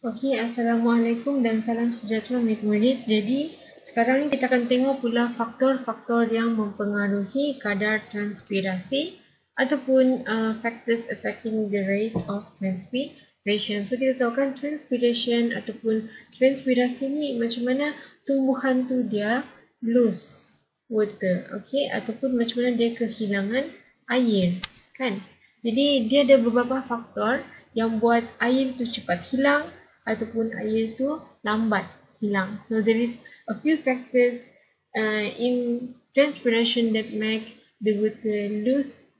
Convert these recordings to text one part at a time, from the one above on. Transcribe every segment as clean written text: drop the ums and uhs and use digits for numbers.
Okey, Assalamualaikum dan salam sejahtera murid-murid. Jadi, sekarang ni kita akan tengok pula faktor-faktor yang mempengaruhi kadar transpirasi ataupun factors affecting the rate of transpiration. So, kita tahu kan transpiration ataupun transpirasi ni macam mana tumbuhan tu dia lose water, okey, ataupun macam mana dia kehilangan air, kan? Jadi, dia ada beberapa faktor yang buat air tu cepat hilang ataupun air tu lambat hilang. So there is a few factors in transpiration that make the water lose,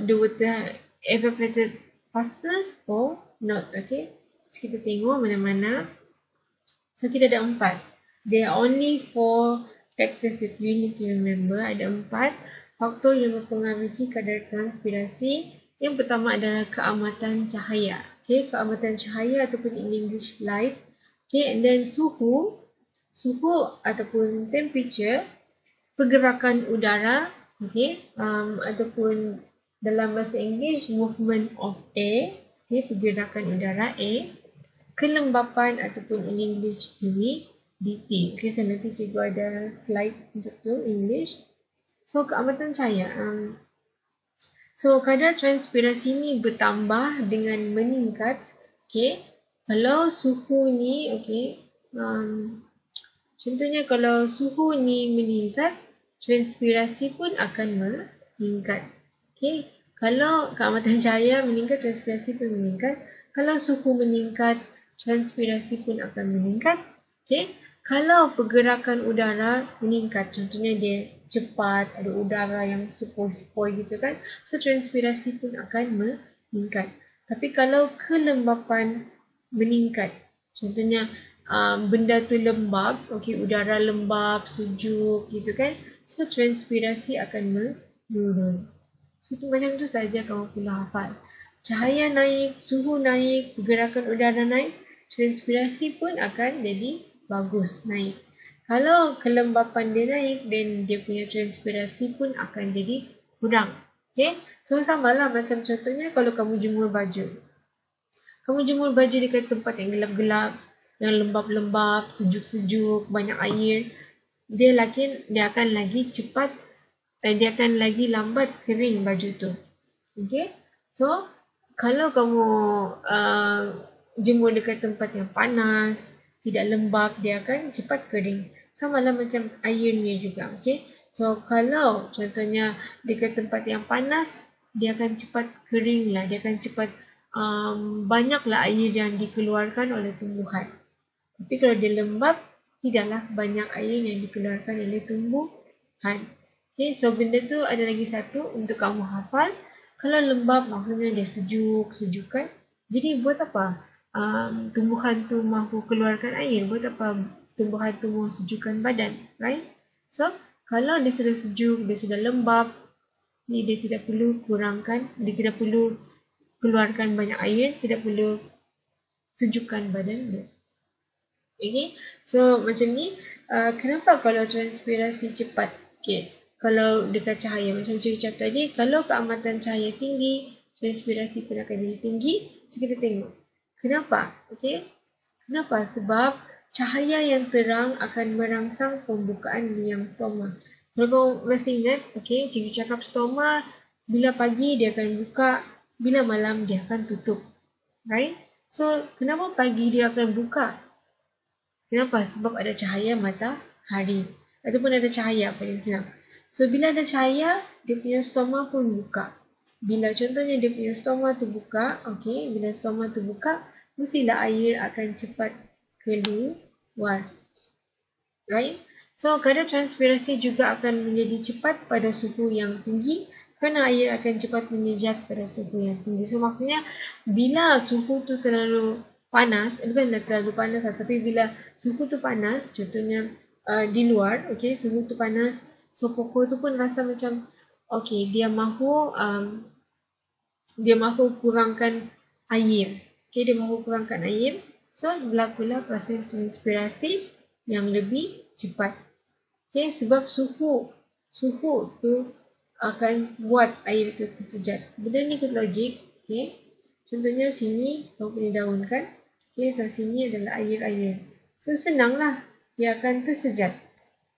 the water evaporated faster or not. Okay, so kita tengok mana-mana. So kita ada 4. There are only 4 factors that you need to remember. Ada 4 faktor yang mempengaruhi kadar transpirasi. Yang pertama adalah keamatan cahaya. Okay, keamatan cahaya ataupun in English light. Okay, and then suhu ataupun temperature, pergerakan udara, okay, ataupun dalam bahasa English movement of air, okay, pergerakan udara air, kelembapan ataupun in English humidity. Okay, so nanti cikgu ada slide untuk tu English. So keamatan cahaya. So, kadar transpirasi ni bertambah dengan meningkat. Okay. Kalau suhu ni, okay. Contohnya kalau suhu ni meningkat, transpirasi pun akan meningkat. Okay. Kalau keamatan cahaya meningkat, transpirasi pun meningkat. Kalau suhu meningkat, transpirasi pun akan meningkat. Okay. Kalau pergerakan udara meningkat, contohnya dia cepat, ada udara yang sepoi-sepoi gitu kan, so transpirasi pun akan meningkat. Tapi kalau kelembapan meningkat, contohnya benda tu lembab, okay, udara lembab, sejuk gitu kan, so transpirasi akan menurun. So macam tu saja kamu perlu hafal. Cahaya naik, suhu naik, pergerakan udara naik, transpirasi pun akan jadi bagus, naik. Kalau kelembapan dia naik, then dia punya transpirasi pun akan jadi kurang. Okay? So, samalah macam contohnya kalau kamu jemur baju. Kamu jemur baju dekat tempat yang gelap-gelap, yang lembab-lembab, sejuk-sejuk, banyak air, dia akan lagi cepat, dia akan lagi lambat kering baju tu. Okay? So, kalau kamu jemur dekat tempat yang panas, tidak lembab, dia akan cepat kering. Sama lah macam airnya juga. Okay? So, kalau contohnya dekat tempat yang panas, dia akan cepat kering lah. Dia akan cepat banyaklah air yang dikeluarkan oleh tumbuhan. Tapi kalau dia lembab, tidaklah banyak air yang dikeluarkan oleh tumbuhan. Okay? So, benda tu ada lagi satu untuk kamu hafal. Kalau lembab, maksudnya dia sejuk, sejukan. Jadi, buat apa? Tumbuhan tu mahu keluarkan air, buat apa tumbuhan tu mahu sejukkan badan, right? So, kalau dia sudah sejuk, dia sudah lembab, ni dia tidak perlu dia tidak perlu keluarkan banyak air, tidak perlu sejukkan badan dia. Okay, so macam ni, kenapa kalau transpirasi cepat? Okay, kalau dekat cahaya, macam cikgu cakap tadi, kalau keamatan cahaya tinggi, transpirasi pun akan jadi tinggi. So, kita tengok. Kenapa? Okay. Kenapa? Sebab cahaya yang terang akan merangsang pembukaan liang stoma. Kalau kamu masih ingat, okay, cikgu cakap stoma, bila pagi dia akan buka, bila malam dia akan tutup. Right? So, kenapa pagi dia akan buka? Kenapa? Sebab ada cahaya matahari. Ataupun ada cahaya paling senang. So, bila ada cahaya, dia punya stoma pun buka. Bila contohnya dia punya stoma tu buka, okay, bila stoma tu buka, mestilah air akan cepat keluar. Right? So, kadar transpirasi juga akan menjadi cepat pada suhu yang tinggi kerana air akan cepat menyejat pada suhu yang tinggi. So, maksudnya bila suhu tu terlalu panas, bukanlah terlalu panas lah, tapi bila suhu tu panas, contohnya di luar, okay, suhu tu panas, so pokok tu pun rasa macam okay, dia mahu kurangkan air. Okay, dia mahu kurangkan air. So, berlakulah proses transpirasi yang lebih cepat. Okay, sebab suhu tu akan buat air itu tersejat. Benda ni ikut logik. Okay. Contohnya sini, kamu punya daun kan. Okay, so sini adalah air-air. So senanglah, dia akan tersejat.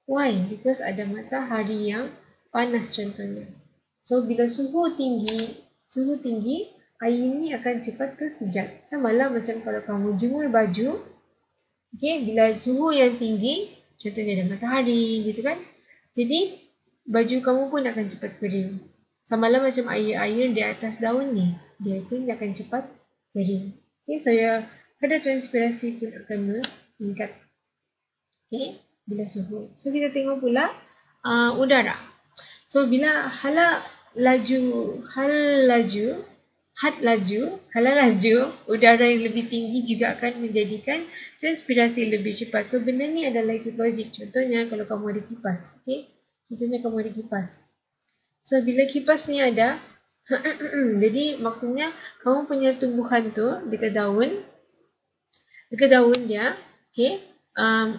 Why? Because ada matahari yang panas contohnya. So bila suhu tinggi, air ni akan cepat tersejat. Sama lah macam kalau kamu jemur baju, okay, bila suhu yang tinggi, contohnya ada matahari gitu kan. Jadi baju kamu pun akan cepat kering. Sama lah macam air-air di atas daun ni, dia pun akan cepat kering. Okay, so ya, kadar transpirasi pun akan meningkat. Okay, bila suhu. So kita tengok pula udara. So bila hala laju, udara yang lebih tinggi juga akan menjadikan transpirasi lebih cepat. So benda ni adalah ikut logik. Contohnya kalau kamu ada kipas, okay? Contohnya kamu ada kipas. So bila kipas ni ada, jadi maksudnya kamu punya tumbuhan tu dekat daun dia, okay?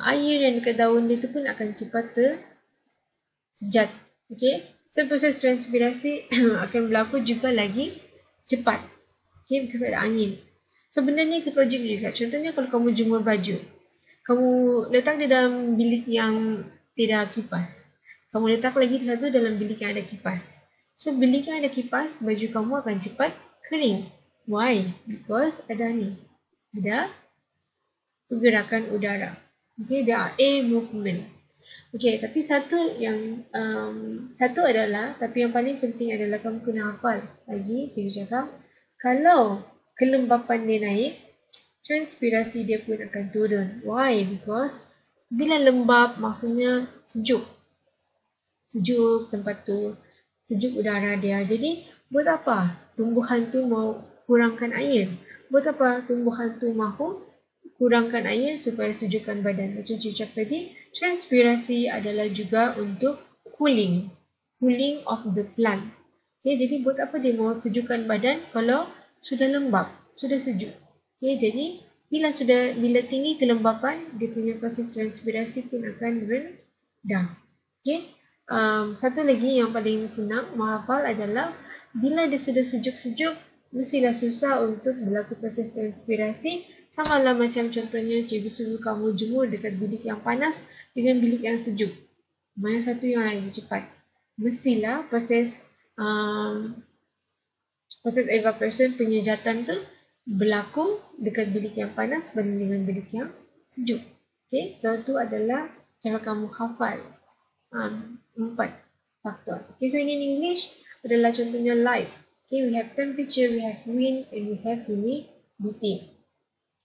Air yang dekat daun dia tu pun akan cepat tersejat. Okay? So proses transpirasi akan berlaku juga lagi cepat. Okay? Because ada angin. So benda ni ikut logik juga. Contohnya kalau kamu jemur baju, kamu letak di dalam bilik yang tidak kipas. Kamu letak lagi satu dalam bilik yang ada kipas. So bilik yang ada kipas, baju kamu akan cepat kering. Why? Because ada ni. Ada pergerakan udara. Okay, there are air movement. Okay, tapi satu adalah, tapi yang paling penting adalah kamu kena hafal. Lagi, cikgu cakap, kalau kelembapan dia naik, transpirasi dia pun akan turun. Why? Because bila lembap maksudnya sejuk. Sejuk tempat tu, sejuk udara dia. Jadi, buat apa tumbuhan tu mau kurangkan air? Buat apa tumbuhan tu mahu kurangkan air supaya sejukkan badan? Macam cakap tadi, transpirasi adalah juga untuk cooling of the plant. Okay, jadi buat apa dia mau sejukkan badan kalau sudah lembap, sudah sejuk? Okay, jadi bila tinggi kelembapan, dia punya proses transpirasi pun akan rendah. Okay, satu lagi yang paling senang menghafal adalah bila dia sudah sejuk-sejuk, mestilah susah untuk berlaku proses transpirasi. Sama lah macam contohnya cikgu suruh kamu jemur dekat bilik yang panas dengan bilik yang sejuk. Mana satu yang lagi cepat? Mestilah proses evaporation, penyejatan tu berlaku dekat bilik yang panas berbanding dengan bilik yang sejuk. Okay, so itu adalah cara kamu hafal 4 faktor. Okay, so in English adalah contohnya light. Okay, we have temperature, we have wind, and we have humidity.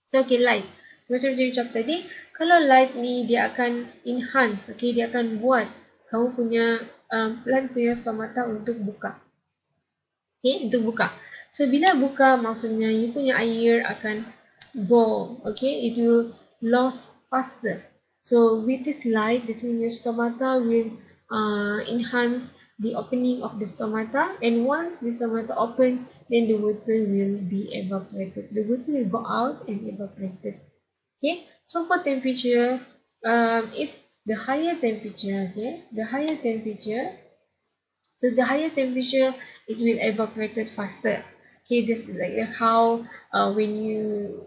So, okay, light. So, macam saya ucap tadi, kalau light ni dia akan enhance, okay, dia akan buat kamu punya plant punya stomata untuk buka. Okay, untuk buka. So, bila buka, maksudnya you punya air akan go, okay, it will loss faster. So, with this light, this means your stomata will enhance the opening of the stomata, and once the stomata open, then the water will be evaporated. The water will go out and evaporated. Okay, so for temperature, if the higher temperature, okay, the higher temperature, it will evaporated faster. Okay, this is like how when you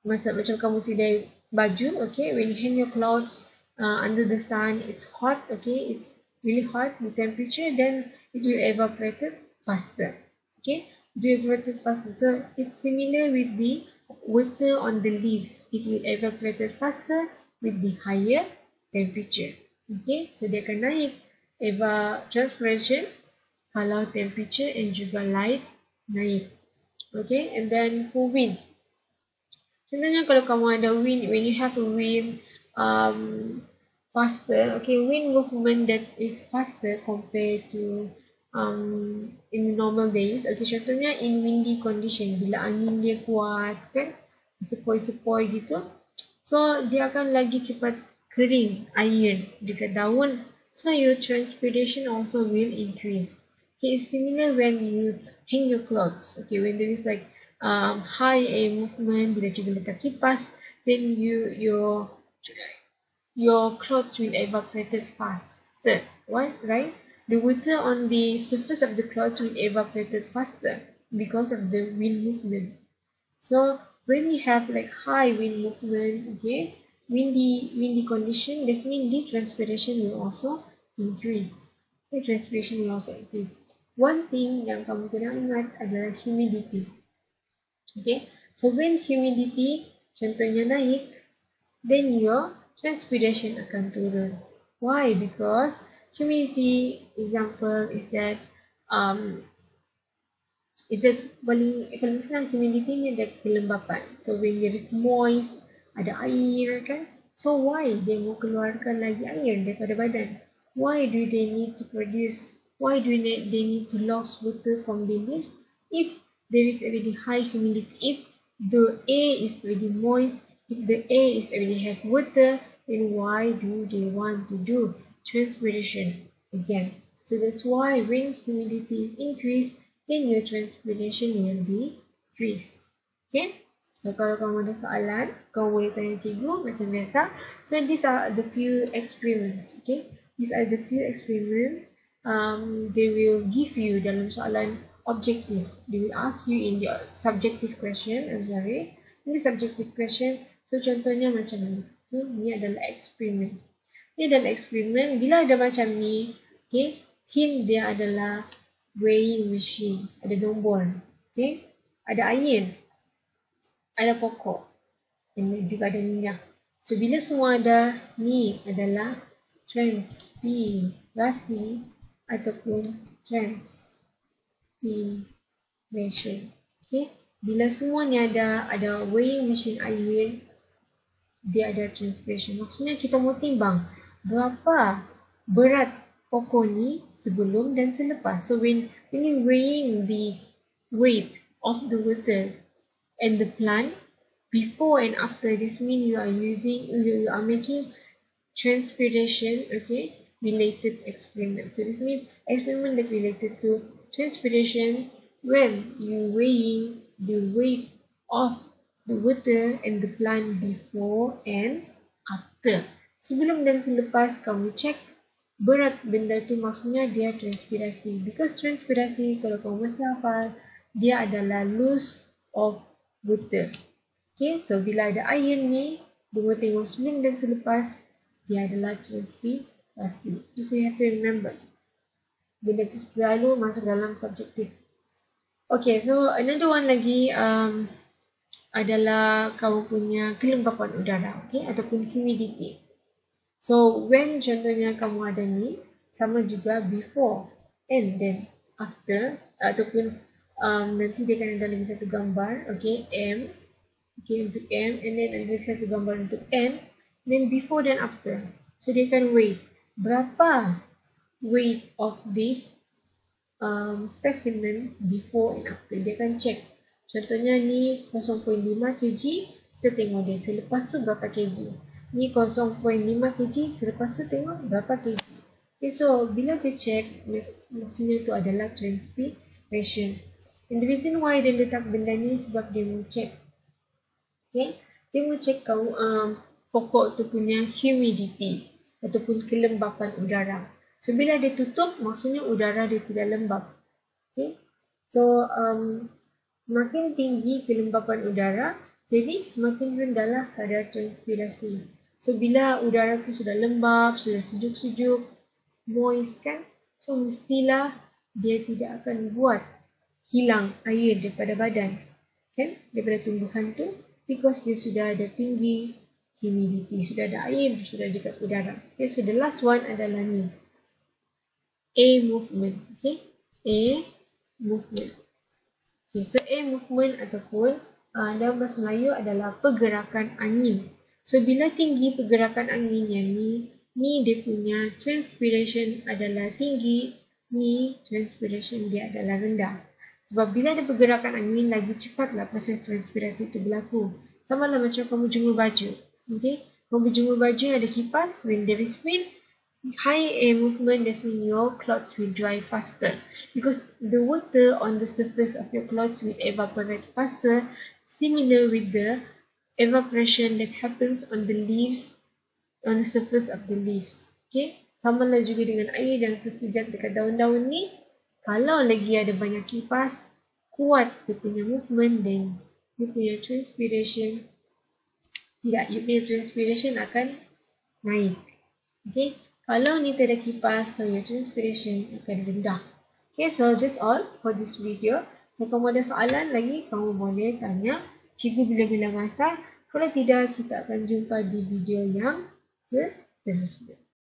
macam kamu sedia baju, okay, when you hang your clothes under the sun, it's hot, okay, it's really hot, the temperature, then it will evaporated faster. Okay, evaporated faster. So it's similar with the water on the leaves. It will evaporated faster with the higher temperature. Okay, so dia akan naik transpiration kalau temperature and juga light naik. Okay, and then for wind. Contohnya kalau kamu ada wind, when you have a wind faster, okay, wind movement that is faster compared to in normal days. Okay, contohnya in windy condition, bila angin dia kuat kan, sepoi-sepoi gitu, so dia akan lagi cepat kering air dekat daun, so your transpiration also will increase. Okay, it's similar when you hang your clothes. Okay, when there is like high air movement, bila cikgu letak kipas, then your clothes will evaporated faster. Why? Right? The water on the surface of the clothes will evaporated faster because of the wind movement. So when you have like high wind movement, okay, windy condition, this means the transpiration will also increase. The transpiration will also increase. One thing yang kamu kena ingat adalah humidity. Okay, so when humidity contohnya naik, then your transpiration akan turun. Why? Because humidity example is that paling senang humidity ni ada kelembapan. So when there is moist, ada air kan. So why they mau keluarkan lagi air daripada badan? Why do they need to produce? Why do they need to lose water from the leaves? If there is already high humidity, if the air is already moist, if the air is already have water, then why do they want to do transpiration again? So that's why when humidity is increased, then your transpiration will decrease. Okay? So kalau kamu ada soalan, kamu boleh tanya cikgu macam biasa. So these are the few experiments. Okay? These are the few experiments. They will give you dalam soalan objective. They will ask you in your subjective question. I'm sorry. Ini subjective question. So contohnya macam ni. Okay? Ini adalah eksperimen. Ini adalah eksperimen. Bila ada macam ni, okay, hint dia adalah weighing machine. Ada nombor. Okay? Ada air. Ada pokok. Dan juga ada minyak. So bila semua ada, ni adalah transpirasi ataupun transpiration. Okay? Bila semua ni ada weighing machine air, dia ada transpiration. Maksudnya kita mau timbang berapa berat pokok ni sebelum dan selepas. So when you weighing the weight of the water and the plant before and after, this means you are making transpiration, okay, related experiment. So this means experiment that related to transpiration when you weighing the weight of the water and the plant before and after. Sebelum dan selepas kamu cek berat benda tu, maksudnya dia transpirasi. Because transpirasi, kalau kamu masih hafal, dia adalah loss of water. Okay, so bila ada air ni, kamu tengok sebelum dan selepas, dia adalah transpirasi. So you have to remember. Benda tu selalu masuk dalam subjektif. Okay, so another one lagi adalah kamu punya kelembapan udara, okay, ataupun humidity. So when contohnya kamu ada ni, sama juga before and then after, ataupun nanti dia akan ada lagi satu gambar, okay, M, okay, untuk M, and then ada lagi satu gambar untuk N, then before dan after. So dia akan weigh berapa weight of this specimen before and after. Dia akan check. Contohnya ni 0.5 kg, kita tengok dia selepas tu berapa kg. Ni 0.5 kg, selepas tu tengok berapa kg. Okay, so bila dia check, maksudnya tu adalah transpiration. And the reason why dia letak benda ni sebab dia mau check. Okay, dia mau check kau pokok tu punya humidity ataupun kelembapan udara. So bila dia tutup, maksudnya udara dia tidak lembap. Okay, so semakin tinggi kelembapan udara, jadi semakin rendahlah kadar transpirasi. So bila udara tu sudah lembap, sudah sejuk-sejuk, moist kan, so mestilah dia tidak akan buat hilang air daripada badan, kan, daripada tumbuhan tu, because dia sudah ada tinggi humidity, sudah ada air, sudah dekat udara. Okay, so the last one adalah ni, air movement. Okay, air movement. Okay, so air movement ataupun dalam bahasa Melayu adalah pergerakan angin. So bila tinggi pergerakan anginnya ni dia punya transpiration adalah tinggi, ni transpiration dia adalah rendah. Sebab bila ada pergerakan angin, lagi cepatlah proses transpirasi itu berlaku. Sama lah macam kamu jemur baju. Okay, kamu jemur baju ada kipas, when there is wind, high air movement, that means your clothes will dry faster. Because the water on the surface of your clothes will evaporate faster, similar with the evaporation that happens on the leaves, on the surface of the leaves. Okay, sama lah juga dengan air yang tersejat dekat daun-daun ni. Kalau lagi ada banyak kipas, kuat dia punya movement, then you punya transpiration akan naik. Okay, kalau ni tak ada kipas, so your transpiration akan rendah. Okay, so that's all for this video. Kalau kamu ada soalan lagi, kamu boleh tanya cikgu bila-bila masa. Kalau tidak, kita akan jumpa di video yang seterusnya.